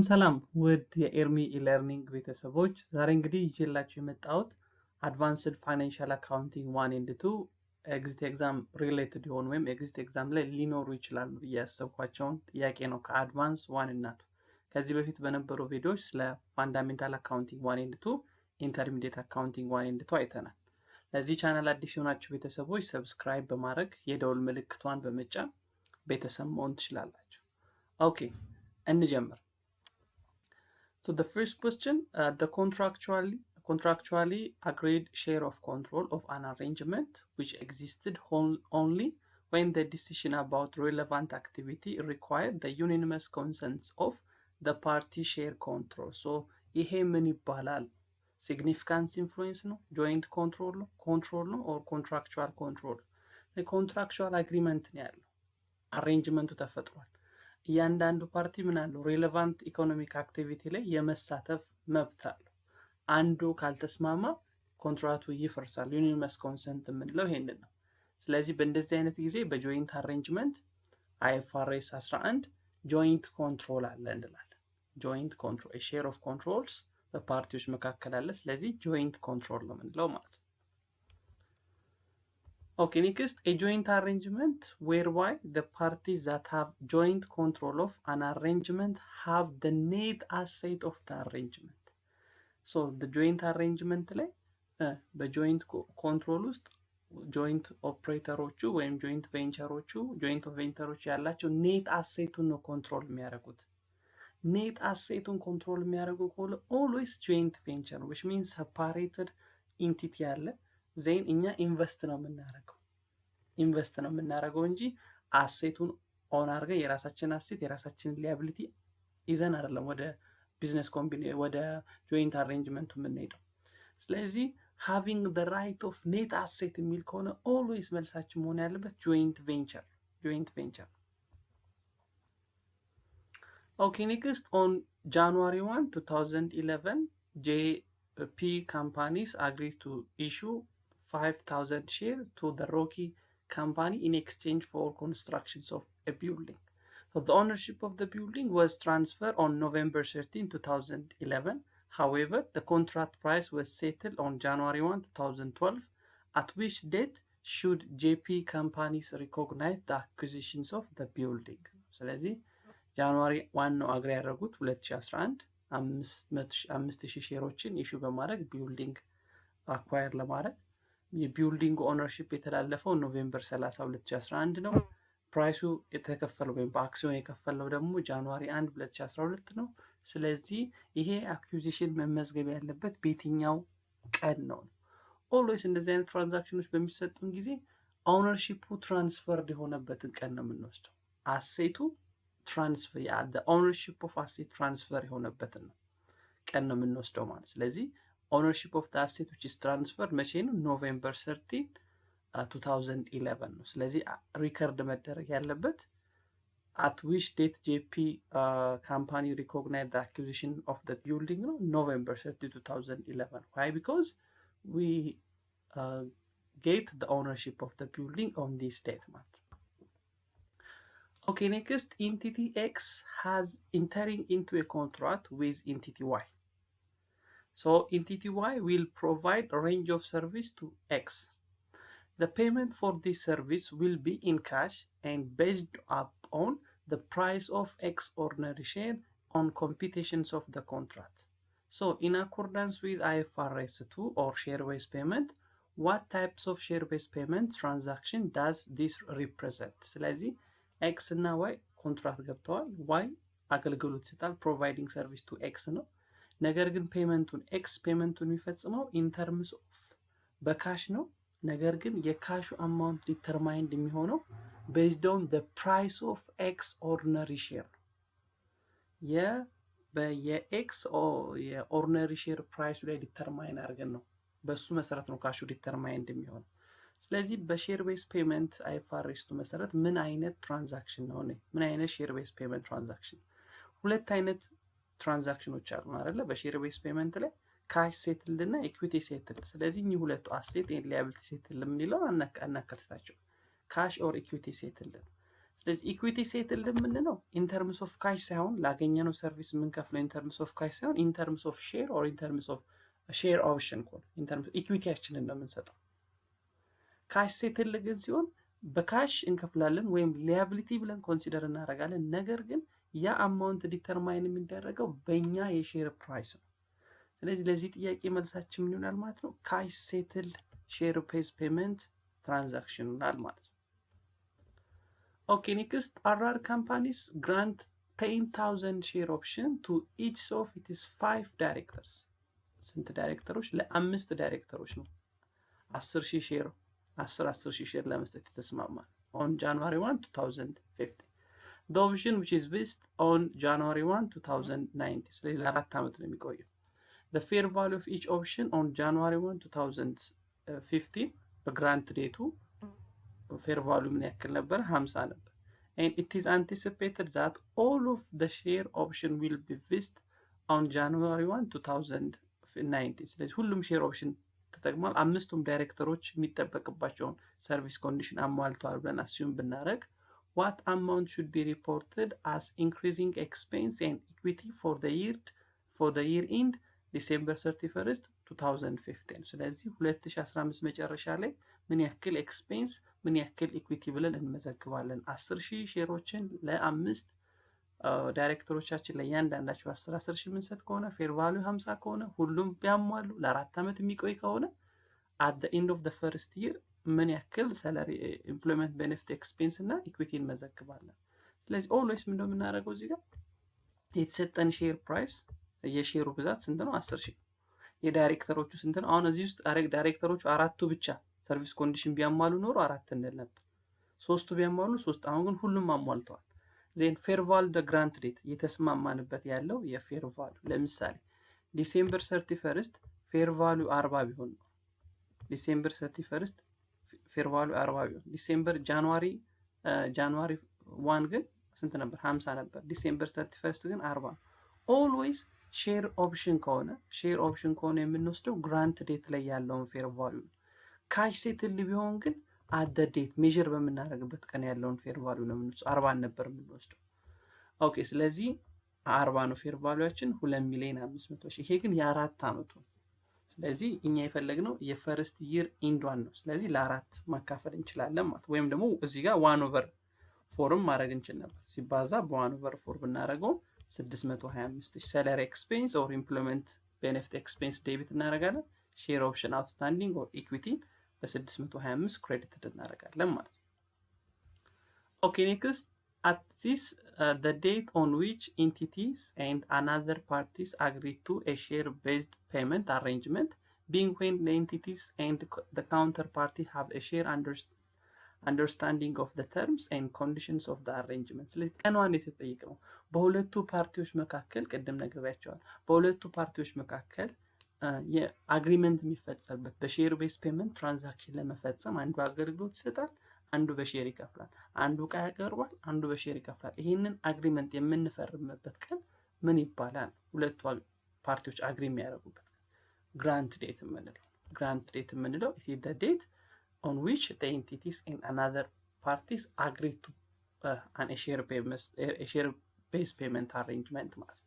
ሰላም ውድ የኤርሚ ኢለርኒንግ ቤተሰቦች፣ ዛሬ እንግዲህ ይዤላችሁ የመጣሁት አድቫንስድ ፋይናንሻል አካውንቲንግ 1 and 2 ኤግዚት ኤግዛም ሪሌትድ የሆኑ ወይም ኤግዚት ኤግዛም ላይ ሊኖሩ ይችላሉ ብዬ ያሰብኳቸውን ጥያቄ ነው ከአድቫንስ 1 እና 2። ከዚህ በፊት በነበሩ ቪዲዮዎች ስለ ፋንዳሜንታል አካውንቲንግ 1 and 2፣ ኢንተርሚዲየት አካውንቲንግ 1 and 2 አይተናል። ለዚህ ቻናል አዲስ የሆናችሁ ቤተሰቦች ሰብስክራይብ በማድረግ የደውል ምልክቷን በመጫን ቤተሰብ መሆን ትችላላችሁ። ኦኬ እንጀምር። So the first question, the contractually agreed share of control of an arrangement which existed only when the decision about relevant activity required the unanimous consent of the party share control. So ይሄ ምን ይባላል? Significance influence ነው? Joint control ነው? Or contractual control? The contractual agreement ነው ያለው። አሬንጅመንቱ ተፈጥሯል። እያንዳንዱ ፓርቲ ምን አለው? ሬሌቫንት ኢኮኖሚክ አክቲቪቲ ላይ የመሳተፍ መብት አለው። አንዱ ካልተስማማ ኮንትራቱ ይፈርሳል። ዩኒመስ ኮንሰንት የምንለው ይሄንን ነው። ስለዚህ በእንደዚህ አይነት ጊዜ በጆይንት አሬንጅመንት IFRS 11 ጆይንት ኮንትሮል አለ እንላለን። ጆይንት ኮንትሮል ሼር ኦፍ ኮንትሮልስ በፓርቲዎች መካከል አለ። ስለዚህ ጆይንት ኮንትሮል ነው የምንለው ማለት ነው። Okay, next, a joint arrangement whereby the parties that have joint control of an arrangement have the net asset of the arrangement. So the joint arrangement ላይ በጆይንት ኮንትሮል ውስጥ ጆይንት ኦፕሬተሮቹ ወይም ጆይንት ቬንቸሮቹ ያላቸው ኔት አሴቱን ነው ኮንትሮል የሚያደርጉት። ኔት አሴቱን ኮንትሮል የሚያደርጉ ከሆነ ኦልዌይስ ጆይንት ቬንቸር which means separated entity ያለ ዜን እኛ ኢንቨስት ነው የምናደርገው እንጂ አሴቱን ኦን አድርገን የራሳችን አሴት የራሳችን ሊያቢሊቲ ይዘን አይደለም ወደ ቢዝነስ ወደ ጆይንት አሬንጅመንቱ የምንሄደው። ስለዚህ having the right of net asset የሚል ከሆነ always መልሳችን መሆን ያለበት joint venture. Okay, next, on January 1, 2011, JP companies agreed to issue 5,000 shares to the Rocky Company in exchange for constructions of a building. So the ownership of the building was transferred on November 13, 2011. However, the contract price was settled on January 1, 2012, at which date should JP companies recognize the acquisitions of the building? So let's see. January 1 ነው አግሪ ያደረጉት 2011 5000 ሼሮችን ኢሹ በማድረግ ቢልዲንግ አኳየር ለማድረግ። የቢልዲንግ ኦነርሺፕ የተላለፈው ኖቬምበር 30 2011 ነው። ፕራይሱ የተከፈለው ወይም በአክሲዮን የከፈለው ደግሞ ጃንዋሪ 1 2012 ነው። ስለዚህ ይሄ አኩዚሽን መመዝገብ ያለበት በየትኛው ቀን ነው? ኦልዌይስ እንደዚህ አይነት ትራንዛክሽኖች በሚሰጡን ጊዜ ኦነርሺፑ ትራንስፈርድ የሆነበትን ቀን ነው የምንወስደው። አሴቱ ትራንስፈር the ownership of asset transfer የሆነበትን ነው ቀን ነው የምንወስደው ማለት። ስለዚህ ownership of the asset which is transferred መቼ ነው? November 13, 2011 ነው። ስለዚህ ሪከርድ መደረግ ያለበት at which date JP company recognized the acquisition of the building ነው November 30, 2011. Why? Because we get the ownership of the building on this date month. Okay, next, entity X has entering into a contract with entity Y. So entity Y will provide a range of service to X. The payment for this service will be in cash and based upon the price of X ordinary share on computations of the contract. So in accordance with IFRS 2 or share-based payment, what types of share-based payment transaction does this represent? ስለዚህ X እና Y ኮንትራክት ገብተዋል። Y አገልግሎት ይሰጣል፣ ፕሮቫይዲንግ ሰርቪስ ቱ X ነው። ነገር ግን ፔመንቱን የሚፈጽመው ኢን ተርምስ ኦፍ በካሽ ነው። ነገር ግን የካሹ አማውንት ዲተርማይንድ የሚሆነው ቤዝድ ኦን ዘ ፕራይስ ኦፍ ኤክስ ኦርዲነሪ ሼር ነው። የኤክስ የኦርዲነሪ ሼር ፕራይሱ ላይ ዲተርማይን አድርገን ነው፣ በሱ መሰረት ነው ካሹ ዲተርማይንድ የሚሆነው። ስለዚህ በሼር ቤስ ፔመንት IFRS መሰረት ምን አይነት ትራንዛክሽን ነው? ምን አይነት ሼር ቤስ ፔመንት ትራንዛክሽን? ሁለት አይነት ትራንዛክሽኖች አሉ አይደለ? በሼር ቤስ ፔመንት ላይ ካሽ ሴትልድ እና ኢኩዊቲ ሴትልድ። ስለዚህ እኚህ ሁለቱ አሴት ኤንድ ሊያቢሊቲ ሴትልድ የምንለው አናካትታቸው። ካሽ ኦር ኢኩዊቲ ሴትልድ ነው። ስለዚህ ኢኩዊቲ ሴትልድ የምንለው ኢን ተርምስ ኦፍ ካሽ ሳይሆን ላገኘነው ሰርቪስ የምንከፍለው ኢን ተርምስ ኦፍ ካሽ ሳይሆን ኢን ተርምስ ኦፍ ሼር ኦር ኢን ተርምስ ኦፍ ሼር ኦፕሽን ኮን ኢን ተርምስ ኢኩዊቲያችንን ነው የምንሰጠው። ካሽ ሴትልድ ግን ሲሆን በካሽ እንከፍላለን ወይም ሊያቢሊቲ ብለን ኮንሲደር እናደርጋለን። ነገር ግን ያ አማውንት ዲተርማይን የሚደረገው በእኛ የሼር ፕራይስ ነው። ስለዚህ ለዚህ ጥያቄ መልሳችን ምን ይሆናል ማለት ነው? ካሽ ሴትል ሼር ቤዝ ፔመንት ትራንዛክሽን ይሆናል ማለት ነው። ኦኬ ኔክስት አር ካምፓኒስ ግራንት 10,000 ሼር ኦፕሽን ቱ ኢች ኦፍ ኢትስ 5 ዳይሬክተርስ። ስንት ዳይሬክተሮች? ለአምስት ዳይሬክተሮች ነው 10,000 ሼር 10,000 ሼር ለመስጠት የተስማማል። on January 1, 2015 the option which is vested on January 1, 2090 ስለዚህ ለአራት ዓመት ነው የሚቆየው። the fair value of each option on January 1, 2015 በግራንት ዴቱ fair value ምን ያክል ነበር? 50 ነበር። and it is anticipated that all of the share option will be vested on January 1, 2090 ስለዚህ ሁሉም ሼር ኦፕሽን ተጠቅሟል። አምስቱም ዳይሬክተሮች የሚጠበቅባቸውን ሰርቪስ ኮንዲሽን አሟልተዋል ብለን አስዩም ብናደርግ what amount should be reported as increasing expense and equity for the year end December 31st 2015 ስለዚህ 2015 መጨረሻ ላይ ምን ያክል ኤክስፔንስ ምን ያክል ኢኩዊቲ ብለን እንመዘግባለን። 10,000 ሼሮችን ለአምስት ዳይሬክተሮቻችን ላይ ያንዳንዳቸው 10,000 ምንሰጥ ከሆነ ፌር ቫልዩ 50 ከሆነ ሁሉም ቢያሟሉ ለአራት ዓመት የሚቆይ ከሆነ at the end of the first year ምን ያክል ሳላሪ ኤምፕሎይመንት ቤኔፊት ኤክስፔንስ እና ኢኩዊቲ እንመዘግባለን። ስለዚህ ኦልዌይስ ምን እንደምናደርገው እዚህ ጋር የተሰጠን ሼር ፕራይስ የሼሩ ብዛት ስንት ነው? 10,000 የዳይሬክተሮቹ ስንት ነው? አሁን እዚህ ውስጥ ዳይሬክተሮቹ አራቱ ብቻ ሰርቪስ ኮንዲሽን ቢያሟሉ ኖሮ አራት እንል ነበር። ሶስቱ ቢያሟሉ ሶስት፣ አሁን ግን ሁሉም አሟልተዋል። ዜን ፌር ቫልዩ ደ ግራንት ዴት እየተስማማንበት ያለው የፌር ቫልዩ ለምሳሌ ዲሴምበር 31 ፌር ቫልዩ 40 ቢሆን ነው። ዲሴምበር 31 ፌር ቫልዩ 40 ቢሆን ዲሴምበር ጃንዋሪ 1 ግን ስንት ነበር? 50 ነበር። ዲሴምበር 31 ግን 40 ነው። ኦልዌይስ ሼር ኦፕሽን ከሆነ የምንወስደው ግራንት ዴት ላይ ያለውን ፌር ቫልዩ ነው። ካሽ ሴትል ቢሆን ግን አደ ዴት ሜዥር በምናደርግበት ቀን ያለውን ፌር ቫልዩ ነው የምንወስደው። 40 ነበር የምንወስደው። ኦኬ ስለዚህ 40 ነው ፌር ቫልዩአችን 2,500,000። ይሄ ግን የአራት ዓመቱ ነው። ስለዚህ እኛ የፈለግነው የፈርስት ይር ኢንዷን ነው። ስለዚህ ለአራት ማካፈል እንችላለን ማለት ወይም ደግሞ እዚህ ጋር 1/4 ማድረግ እንችል ነበር። ሲባዛ በ1/4 ብናደርገው 625,000 ሳላሪ ኤክስፔንስ ኦር ኢምፕሎይመንት ቤኔፊት ኤክስፔንስ ዴቢት እናደርጋለን። ሼር ኦፕሽን አውትስታንዲንግ ኦር ኢኩዊቲ በ625 ክሬዲት እናደርጋለን ማለት ነው። ኦኬ ኔክስት at this the date on which entities and another parties agreed to a share based payment arrangement being when the entities and the counterparty have a share understanding of the terms and conditions of the arrangement ስለዚህ ቀኗን የተጠየቀው በሁለቱ ፓርቲዎች መካከል ቅድም ነግሬያቸዋል። በሁለቱ ፓርቲዎች መካከል የአግሪመንት የሚፈጸምበት በሼር ቤዝ ፔመንት ትራንዛክሽን ለመፈጸም አንዱ አገልግሎት ይሰጣል፣ አንዱ በሼር ይከፍላል፣ አንዱ ዕቃ ያቀርባል፣ አንዱ በሼር ይከፍላል። ይሄንን አግሪመንት የምንፈርምበት ቀን ምን ይባላል? ሁለቱ ፓርቲዎች አግሪ የሚያደርጉበት ግራንት ዴት የምንለው it is the date on which the entities and another parties agree to a share based payment arrangement ማለት ነው።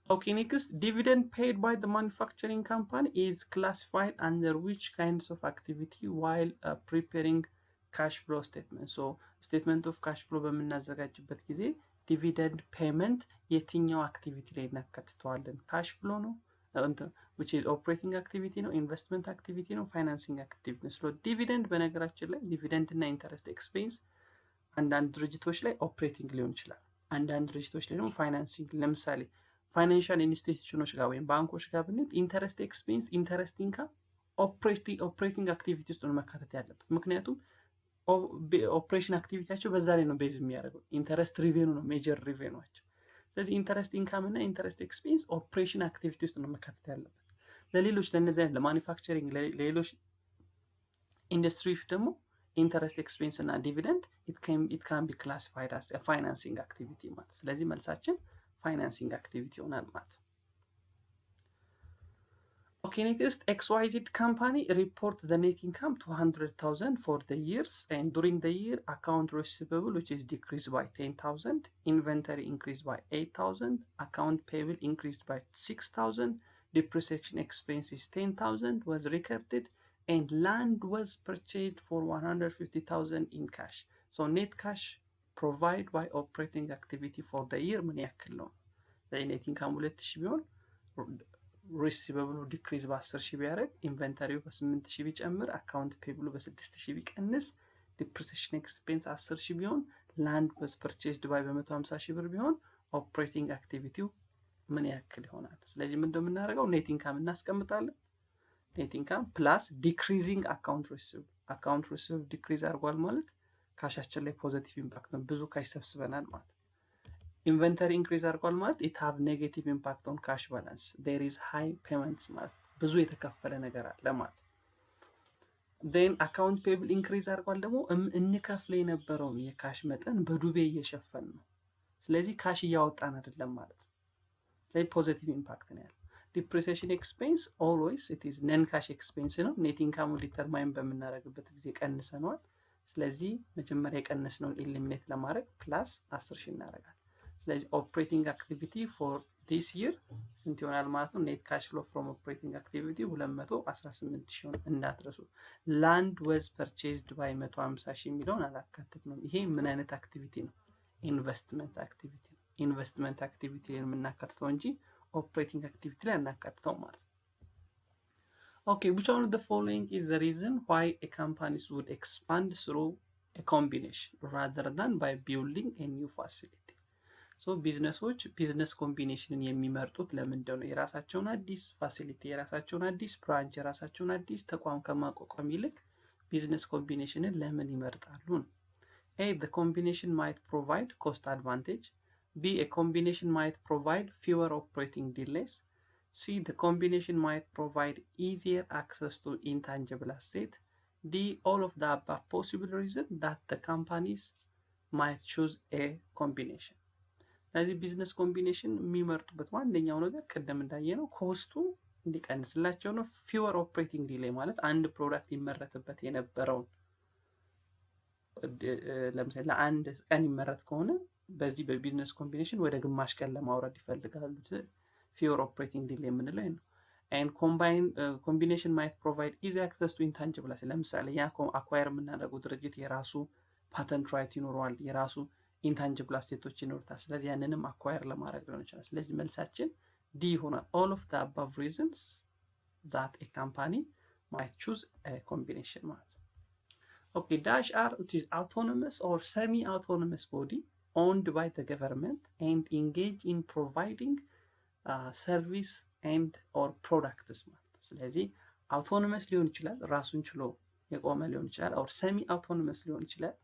Okay, next, dividend paid by the manufacturing company is classified under which kinds of activity while preparing cash flow statement? So, statement of cash flow በምናዘጋጅበት ጊዜ dividend payment የትኛው activity ላይ እናካትተዋለን? cash flow ነው which is operating activity ነው፣ investment activity ነው፣ financing activity ነው። So, dividend በነገራችን ላይ dividend እና interest expense አንዳንድ ድርጅቶች ላይ operating ሊሆን ይችላል፣ አንዳንድ ድርጅቶች ላይ ደግሞ financing። ለምሳሌ ፋይናንሻል ኢንስቲትዩሽኖች ጋር ወይም ባንኮች ጋር ብንሄድ ኢንተረስት ኤክስፔንስ ኢንተረስት ኢንካም ኦፕሬቲንግ አክቲቪቲ ውስጥ ነው መካተት ያለበት። ምክንያቱም ኦፕሬሽን አክቲቪቲያቸው በዛ ላይ ነው ቤዝ የሚያደርገው። ኢንተረስት ሪቬኑ ነው ሜጀር ሪቬኑዋቸው። ስለዚህ ኢንተረስት ኢንካም እና ኢንተረስት ኤክስፔንስ ኦፕሬሽን አክቲቪቲ ውስጥ ነው መካተት ያለበት። ለሌሎች ለነዚህ ለማኒፋክቸሪንግ ለሌሎች ኢንዱስትሪዎች ደግሞ ኢንተረስት ኤክስፔንስ እና ዲቪደንድ ኢት ካን ቢ ክላሲፋይድ አስ ፋይናንሲንግ አክቲቪቲ ማለት። ስለዚህ መልሳችን ፋይናንሲንግ አክቲቪቲ ይሆናል ማለት። Okay, next, XYZ Company report the net income 200,000 for the years, and during the year, account receivable, which is decreased by 10,000, inventory increased by 8,000, account payable increased by 6,000, depreciation expenses 10,000 was recorded, and land was purchased for 150,000 in cash. So net cash provided by operating activity for the year ምን ያክል ነው? net income 2,000 ቢሆን ሪሲቨብሉ ዲክሪዝ በ10,000 ቢያደርግ ኢንቨንተሪው በ8,000 ቢጨምር አካውንት ፔብሉ በ6,000 ቢቀንስ ዲፕሪሲዬሽን ኤክስፔንስ 10,000 ቢሆን ላንድ was purchased by በ150,000 ብር ቢሆን ኦፕሬቲንግ አክቲቪቲው ምን ያክል ይሆናል? ስለዚህ ምን እንደምናደርገው ኔት ኢንካም እናስቀምጣለን። ኔት ኢንካም ፕላስ ዲክሪዚንግ አካውንት ሪሲቨብል ዲክሪዝ አድርጓል ማለት ካሻችን ላይ ፖዚቲቭ ኢምፓክት ነው፣ ብዙ ካሽ ሰብስበናል ማለት። ኢንቨንተሪ ኢንክሪዝ አድርጓል ማለት ኢት ሃቭ ኔጌቲቭ ኢምፓክት ኦን ካሽ ባላንስ ዴር ኢዝ ሃይ ፔመንትስ ማለት ብዙ የተከፈለ ነገር አለ ማለት። ዴን አካውንት ፔብል ኢንክሪዝ አድርጓል ደግሞ እንከፍለ የነበረውን የካሽ መጠን በዱቤ እየሸፈን ነው፣ ስለዚህ ካሽ እያወጣን አይደለም ማለት ነው። ስለዚህ ፖዚቲቭ ኢምፓክት ነው ያለው። ዲፕሪሲዬሽን ኤክስፔንስ ኦልዌይስ ኢት ኢዝ ነን ካሽ ኤክስፔንስ ነው። ኔት ኢንካሙ ዲተርማይን በምናደርግበት ጊዜ ቀንሰነዋል። ስለዚህ መጀመሪያ የቀነስነውን ኢሊሚኔት ለማድረግ ፕላስ 10,000 እናደርጋለን። ስለዚህ ኦፕሬቲንግ አክቲቪቲ ፎር ዲስ ይር ስንት ይሆናል ማለት ነው? ኔት ካሽ ፍሎ ፍሮም ኦፕሬቲንግ አክቲቪቲ 218,000 እንዳትረሱ። ላንድ ወዝ ፐርቼዝድ ባይ 150,000 የሚለውን አላካትት ነው። ይሄ ምን አይነት አክቲቪቲ ነው? ኢንቨስትመንት አክቲቪቲ ነው። ኢንቨስትመንት አክቲቪቲ ላይ የምናካትተው እንጂ ኦፕሬቲንግ አክቲቪቲ ላይ አናካትተው ማለት ነው። Okay, which one of the following is the reason why a company would expand through a combination rather than by building a new facility? So ቢዝነሶች ቢዝነስ ኮምቢኔሽንን የሚመርጡት ለምንድን ነው? የራሳቸውን አዲስ ፋሲሊቲ፣ የራሳቸውን አዲስ ብራንች፣ የራሳቸውን አዲስ ተቋም ከማቋቋም ይልቅ ቢዝነስ ኮምቢኔሽንን ለምን ይመርጣሉ? A, the combination might provide cost advantage. B, a combination might provide fewer operating delays. C, the combination might provide easier access to intangible asset. D, all of the above possible reasons that the companies might choose a combination. ስለዚህ ቢዝነስ ኮምቢኔሽን የሚመርጡበት ዋነኛው ነገር ቅድም እንዳየነው ኮስቱ እንዲቀንስላቸው ነው። ፊወር ኦፕሬቲንግ ዲሌይ ማለት አንድ ፕሮዳክት ይመረትበት የነበረውን ለምሳሌ ለአንድ ቀን ይመረት ከሆነ በዚህ በቢዝነስ ኮምቢኔሽን ወደ ግማሽ ቀን ለማውረድ ይፈልጋሉ። ፊወር ኦፕሬቲንግ ዲሌይ የምንለው ነው። and combination might provide easy access to intangible assets. ለምሳሌ ያ አኳየር የምናደርገው ድርጅት የራሱ ፓተንት ራይት ይኖረዋል፣ የራሱ ኢንታንጂብል አሴቶች ይኖሩታል። ስለዚህ ያንንም አኳየር ለማድረግ ሊሆን ይችላል። ስለዚህ መልሳችን ዲ ይሆናል። all of the above reasons that a company might choose a combination ማለት ነው። Okay, dash R, which is autonomous or semi-autonomous body owned by the government and engage in providing service and or products ማለት ነው። ስለዚህ አውቶኖመስ ሊሆን ይችላል፣ ራሱን ችሎ የቆመ ሊሆን ይችላል፣ or semi-autonomous ሊሆን ይችላል።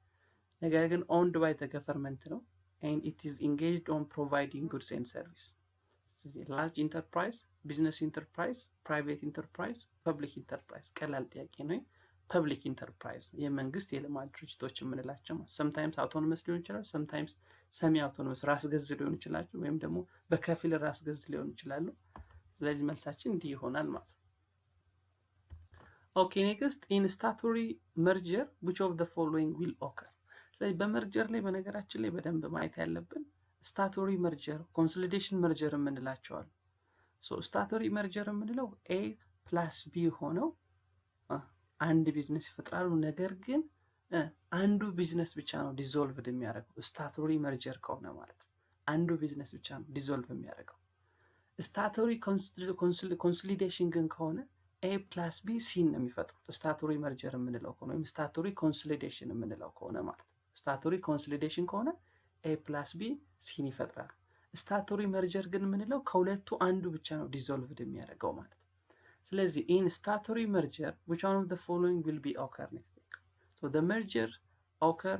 ነገር ግን owned by the government ነው and it is engaged on providing goods and service. ስለዚህ large enterprise, business enterprise, private enterprise, public enterprise ቀላል ጥያቄ ነው። ፐብሊክ ኢንተርፕራይዝ የመንግስት የልማት ድርጅቶች የምንላቸው ሰምታይምስ አውቶኖመስ ሊሆን ይችላል፣ ሰምታይምስ ሰሚ አውቶኖመስ ራስ ገዝ ሊሆን ይችላል፣ ወይም ደግሞ በከፊል ራስ ገዝ ሊሆን ይችላሉ። ስለዚህ መልሳችን እንዲህ ይሆናል ማለት ነው። ኦኬ ኔክስት ኢን ስታቱቶሪ መርጀር which of the following will occur? ስለዚህ በመርጀር ላይ በነገራችን ላይ በደንብ ማየት ያለብን ስታቱቶሪ መርጀር፣ ኮንሶሊዴሽን መርጀር የምንላቸው አሉ። ሶ ስታቱቶሪ መርጀር የምንለው ኤ ፕላስ ቢ ሆነው አንድ ቢዝነስ ይፈጥራሉ። ነገር ግን አንዱ ቢዝነስ ብቻ ነው ዲዞልቭድ የሚያደርገው ስታቱቶሪ መርጀር ከሆነ ማለት ነው። አንዱ ቢዝነስ ብቻ ነው ዲዞልቭ የሚያደርገው። ስታቱቶሪ ኮንሶሊዴሽን ግን ከሆነ ኤ ፕላስ ቢ ሲን ነው የሚፈጥሩት። ስታቱቶሪ መርጀር የምንለው ከሆነ ወይም ስታቱቶሪ ኮንሶሊዴሽን የምንለው ከሆነ ማለት ነው። ስታቱቶሪ ኮንሶሊዴሽን ከሆነ ኤ ፕላስ ቢ ሲን ይፈጥራሉ። ስታቱቶሪ መርጀር ግን የምንለው ከሁለቱ አንዱ ብቻ ነው ዲዞልቭድ የሚያደርገው ማለት ነው። ስለዚህ in statutory merger which one of the following will be occur next week? So the merger occur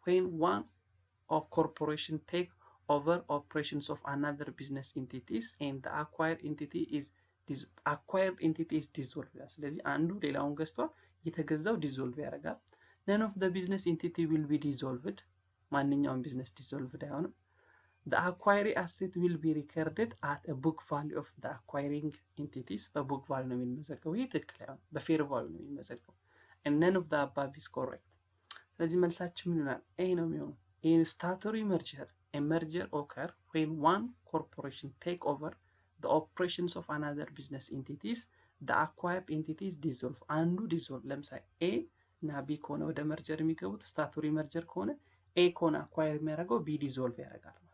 when one of corporation take over operations of another business entities and the acquired entity is dissolved. ስለዚህ አንዱ ሌላውን ገዝቷል፣ የተገዛው ዲዞልቭ ያደርጋል። none of the business entity will be dissolved። ማንኛውም ቢዝነስ ዲዞልቭድ አይሆንም። the acquiring asset will be recorded at a book value of the acquiring entities በbook value ነው የሚመዘገበው። ይህ ትክክል አይሆንም፣ በfair value ነው የሚመዘገበው። and none of the above is correct። ስለዚህ መልሳችን ምን ይሆናል? ኤ ነው የሚሆነው። in statutory merger a merger occur when one corporation take over the operations of another business entities, the acquired entities dissolve። አንዱ dissolve ለምሳሌ ኤ እና ቢ ከሆነ ወደ መርጀር የሚገቡት ስታቱሪ መርጀር ከሆነ ኤ ከሆነ አኳየር የሚያደርገው ቢ ዲዞልቭ ያደርጋል ማለት።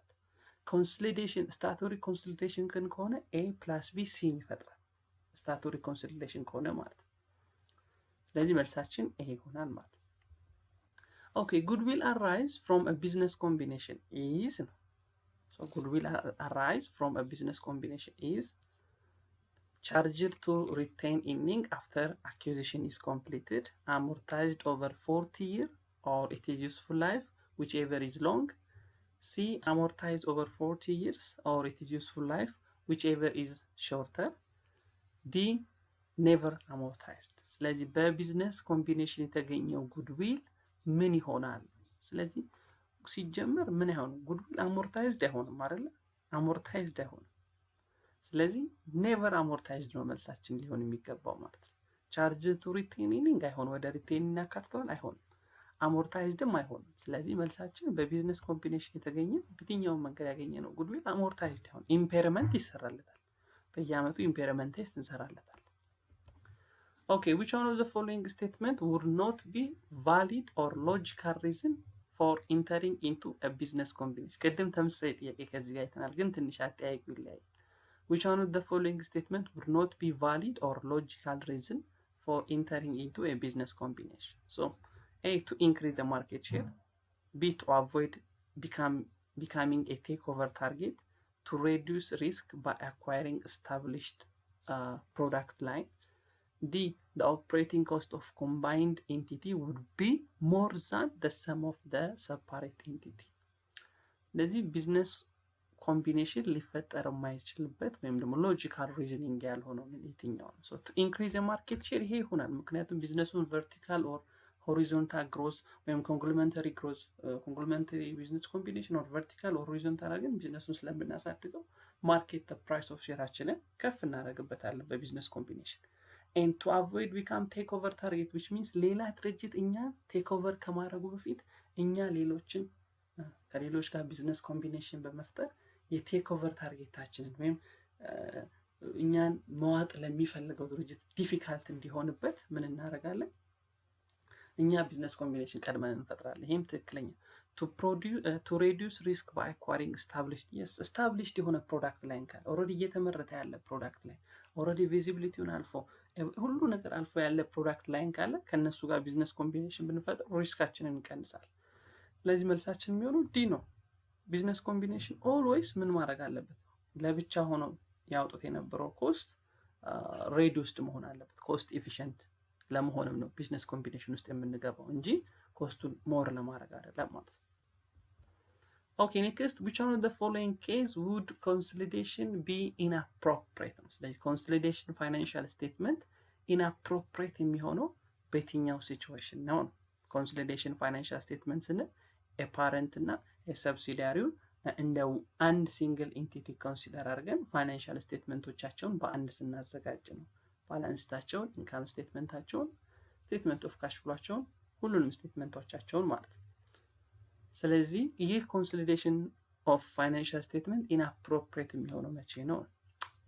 ኮንሶሊዴሽን ስታቱሪ ኮንሶሊዴሽን ግን ከሆነ ኤ ፕላስ ቢ ሲን ይፈጥራል፣ ስታቱሪ ኮንሶሊዴሽን ከሆነ ማለት። ስለዚህ መልሳችን ይሄ ይሆናል ማለት። ኦኬ ጉድዊል አራይዝ ፍሮም አ ቢዝነስ ኮምቢኔሽን ኢዝ ነው። ሶ ጉድዊል አራይዝ ፍሮም አ ቢዝነስ ኮምቢኔሽን ኢዝ charged to retain earning after acquisition is completed, amortized over 40 years or it is useful life, whichever is long. C, amortized over 40 years or it is useful life, whichever is shorter. D, never amortized። ስለዚህ በቢዝነስ ኮምቢኔሽን የተገኘው ጉድዊል ምን ይሆናል? ስለዚህ ሲጀመር ምን አይሆንም? ጉድዊል አሞርታይዝድ አይሆንም አይደለ? አሞርታይዝድ አይሆንም። ስለዚህ ኔቨር አሞርታይዝድ ነው መልሳችን ሊሆን የሚገባው ማለት ነው። ቻርጅ ቱ ሪቴኒንግ አይሆን፣ ወደ ሪቴኒንግ ያካትተዋል አይሆንም፣ አሞርታይዝድም አይሆንም። ስለዚህ መልሳችን በቢዝነስ ኮምቢኔሽን የተገኘ በየትኛውም መንገድ ያገኘ ነው ጉድዊል አሞርታይዝድ አይሆን። ኢምፔርመንት ይሰራለታል፣ በየአመቱ ኢምፔርመንት ቴስት እንሰራለታል። ኦኬ which one of the following statement would not be valid or logical reason for entering into a business combination? ቅድም ተመሳሳይ ጥያቄ ከዚህ ጋር አይተናል፣ ግን ትንሽ አጠያየቁ ይለያል። Which one of the following statement would not be valid or logical reason for entering into a business combination? So, A, to increase the market share. B, to avoid becoming a takeover target. To reduce risk by acquiring established product line. D, the operating cost of combined entity would be more than the sum of the separate entity. ለዚህ ቢዝነስ ኮምቢኔሽን ሊፈጠር የማይችልበት ወይም ደግሞ ሎጂካል ሪዝኒንግ ያልሆነው የትኛው ነው? ሶ ቱ ኢንክሪዝ የማርኬት ሼር ይሄ ይሆናል። ምክንያቱም ቢዝነሱን ቨርቲካል ኦር ሆሪዞንታል ግሮዝ ወይም ኮንግሊመንተሪ ግሮዝ፣ ኮንግሊመንተሪ ቢዝነስ ኮምቢኔሽን ኦር ቨርቲካል ኦር ሆሪዞንታል አድርገን ቢዝነሱን ስለምናሳድገው ማርኬት ፕራይስ ኦፍ ሼራችንን ከፍ እናደርግበታለን በቢዝነስ ኮምቢኔሽን። ኤንድ ቱ አቮይድ ቢካም ቴክ ኦቨር ታርጌት ዊች ሚንስ ሌላ ድርጅት እኛ ቴክ ኦቨር ከማድረጉ በፊት እኛ ሌሎችን ከሌሎች ጋር ቢዝነስ ኮምቢኔሽን በመፍጠር የቴክ ኦቨር ታርጌታችንን ወይም እኛን መዋጥ ለሚፈልገው ድርጅት ዲፊካልት እንዲሆንበት ምን እናደርጋለን? እኛ ቢዝነስ ኮምቢኔሽን ቀድመን እንፈጥራለን። ይህም ትክክለኛ ቱ ሬዲዩስ ሪስክ ባይ አኳሪንግ ስታብሊሽድ የሆነ ፕሮዳክት ላይን ካለ ኦልሬዲ እየተመረተ ያለ ፕሮዳክት ላይ ኦልሬዲ ቪዚቢሊቲውን አልፎ ሁሉ ነገር አልፎ ያለ ፕሮዳክት ላይን ካለ ከእነሱ ጋር ቢዝነስ ኮምቢኔሽን ብንፈጥር ሪስካችንን እንቀንሳል። ስለዚህ መልሳችን የሚሆነው ዲ ነው። ቢዝነስ ኮምቢኔሽን ኦልዌይስ ምን ማድረግ አለበት? ለብቻ ሆነው ያወጡት የነበረው ኮስት ሬዲዩስድ መሆን አለበት። ኮስት ኤፊሽንት ለመሆንም ነው ቢዝነስ ኮምቢኔሽን ውስጥ የምንገባው እንጂ ኮስቱን ሞር ለማድረግ አይደለም ማለት ነው። ኦኬ ኔክስት which one of the following case would consolidation be inappropriate ነው። ስለዚህ ኮንሶሊዴሽን ፋይናንሻል ስቴትመንት ኢንአፕሮፕሪየት የሚሆነው በየትኛው ሲቹዌሽን ነው? ኮንሶሊዴሽን ፋይናንሻል ስቴትመንት ስንል የፓረንት እና የሰብሲዲያሪውን እንደ አንድ ሲንግል ኢንቲቲ ኮንሲደር አድርገን ፋይናንሻል ስቴትመንቶቻቸውን በአንድ ስናዘጋጅ ነው። ባላንስታቸውን፣ ኢንካም ስቴትመንታቸውን፣ ስቴትመንት ኦፍ ካሽ ፍሏቸውን፣ ሁሉንም ስቴትመንቶቻቸውን ማለት ነው። ስለዚህ ይህ ኮንሶሊዴሽን ኦፍ ፋይናንሻል ስቴትመንት ኢንአፕሮፕሪየት የሚሆነው መቼ ነው?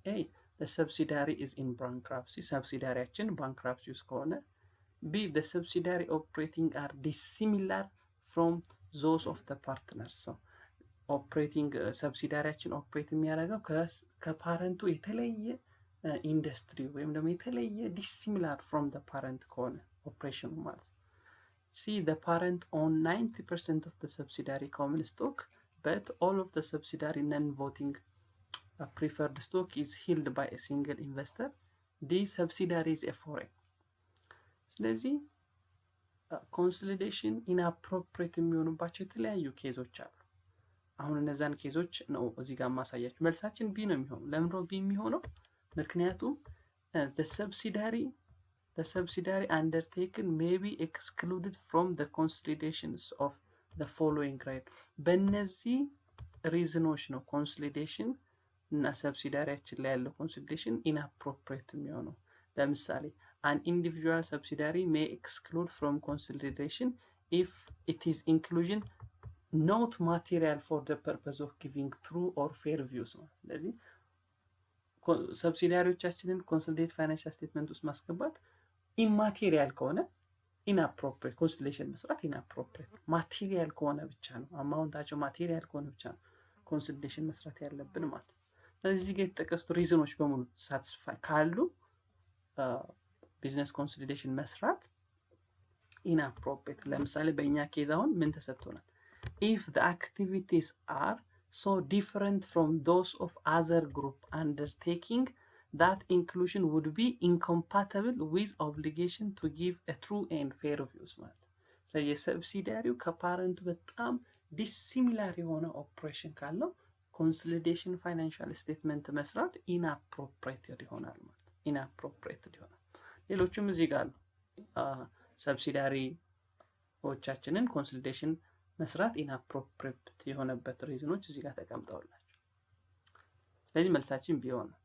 ኤ the subsidiary is in bankruptcy ሰብሲዲያሪያችን ባንክራፕሲ ውስጥ ከሆነ። B the subsidiary operating are dissimilar from those of the partners so ኦፕሬቲንግ ሰብሲዲያሪያችን ኦፕሬት የሚያደርገው ከፓረንቱ የተለየ ኢንዱስትሪ ወይም ደግሞ የተለየ ዲሲሚላር ፍሮም the parent ከሆነ ኦፕሬሽኑ ማለት ነው። C the parent own 90% of the subsidiary common stock but all of the subsidiary non-voting preferred stock is held by a single investor. D subsidiary is a foreign። ስለዚህ ኮንሶሊዴሽን ኢንአፕሮፕሪየት የሚሆኑባቸው የተለያዩ ኬዞች አሉ። አሁን እነዛን ኬዞች ነው እዚህ ጋር ማሳያችሁ። መልሳችን ቢ ነው የሚሆነው። ለምን ነው ቢ የሚሆነው? ምክንያቱም the subsidiary undertaken may be excluded from the consolidations of the following grade። በእነዚህ ሪዝኖች ነው ኮንሶሊዴሽን እና ሰብሲዳሪያችን ላይ ያለው ኮንሶሊዴሽን ኢንአፕሮፕሪየት የሚሆነው። ለምሳሌ an individual subsidiary may exclude from consolidation if it is inclusion not material for the purpose of giving true or fair views ነው። ስለዚህ ሰብሲዳሪዎቻችንን ኮንሶሊዴት ፋይናንሻል ስቴትመንት ውስጥ ማስገባት ኢማቴሪያል ከሆነ ኢንአፕሮፕሪየት ኮንሶሊዴሽን መስራት ኢንአፕሮፕሪየት፣ ማቴሪያል ከሆነ ብቻ ነው አማውንታቸው ማቴሪያል ከሆነ ብቻ ነው ኮንሶሊዴሽን መስራት ያለብን ማለት ነው። ስለዚህ ጋር የተጠቀሱት ሪዝኖች በሙሉ ሳትስፋይ ካሉ ቢዝነስ ኮንሶሊዴሽን መስራት ኢንአፕሮፕሪየት። ለምሳሌ በእኛ ኬዝ አሁን ምን ተሰጥቶናል? if the activities are so different from those of other group undertaking that inclusion would be incompatible with obligation to give a true and fair views ማለት ነው። ስለዚህ የሰብሲዲያሪው ከፓረንቱ በጣም ዲሲሚላር የሆነ ኦፕሬሽን ካለው ኮንሶሊዴሽን ፋይናንሻል ስቴትመንት መስራት ኢንአፕሮፕሪየት ይሆናል ማለት ነው። ኢንአፕሮፕሪየት ይሆናል። ሌሎችም እዚህ ጋር አሉ። ሰብሲዳሪዎቻችንን ኮንሶሊዴሽን መስራት ኢንአፕሮፕሪየት የሆነበት ሪዝኖች እዚህ ጋር ተቀምጠውላቸው። ስለዚህ መልሳችን ቢሆን ነው።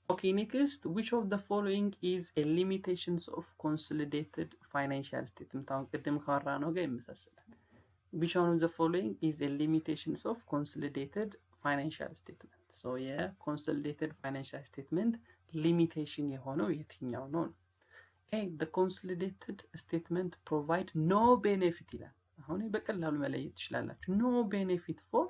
ኦኬ ኔክስት which of the following is a limitations of consolidated financial statement? አሁን ቅድም ካወራነው ጋር ይመሳሰላል። which one of the following is a limitations of consolidated financial statement? so የኮንሶሊዴትድ ፋይናንሻል ስቴትመንት ሊሚቴሽን የሆነው የትኛው ነው? ኤ the consolidated statement provide no benefit ይላል። አሁን በቀላሉ መለየት ትችላላችሁ። no benefit for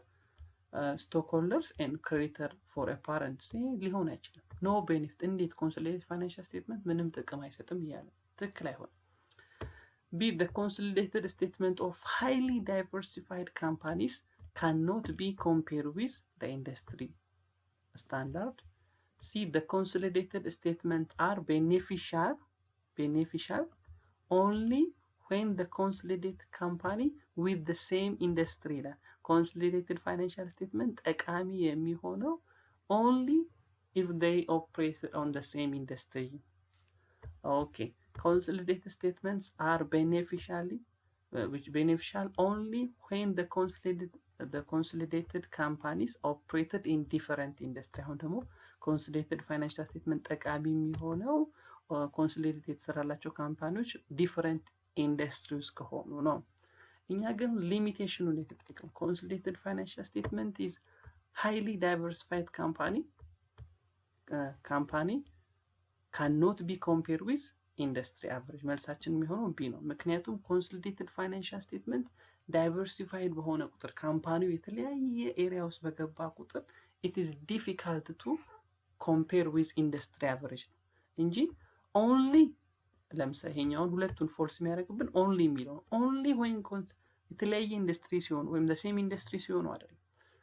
stockholders and creditor for a parent ሊሆን አይችልም። no benefit እንዴት consolidated financial statement ምንም ጥቅም አይሰጥም እያለ ትክክል አይሆንም። B the consolidated statement of highly diversified companies cannot be compared with the industry standard. C the consolidated statements are beneficial only when the consolidated company with the same industry la consolidated financial statement ጠቃሚ የሚሆነው only if they operate on the same industry. okay, consolidated statements are beneficial only when the consolidated companies operated in different industry. አሁን ደግሞ consolidated financial statement ጠቃሚ የሚሆነው ኮንሶሊዴት የተሰራላቸው ካምፓኒዎች ዲፈረንት ኢንዱስትሪውስ ከሆኑ ነው። እኛ ግን ሊሚቴሽኑን የተጠቀም ኮንሶሊዴትድ ፋይናንሻል ስቴትመንት ኢዝ ሃይሊ ዳይቨርሲፋይድ ካምፓኒ ካንኖት ቢ ኮምፔር ዊዝ ኢንዱስትሪ አቨሬጅ። መልሳችን የሚሆነው ቢ ነው። ምክንያቱም ኮንሶሊዴትድ ፋይናንሻል ስቴትመንት ዳይቨርሲፋይድ በሆነ ቁጥር ካምፓኒው የተለያየ ኤሪያ ውስጥ በገባ ቁጥር ኢት ኢዝ ዲፊካልት ቱ ኮምፔር ዊዝ ኢንዱስትሪ አቨሬጅ ነው እንጂ ኦንሊ ለምሳሌ ይሄኛውን ሁለቱን ፎልስ የሚያደርግብን ኦንሊ የሚለው ኦንሊ ወይም የተለያየ ኢንዱስትሪ ሲሆኑ ወይም ለሴም ኢንዱስትሪ ሲሆኑ አይደለም።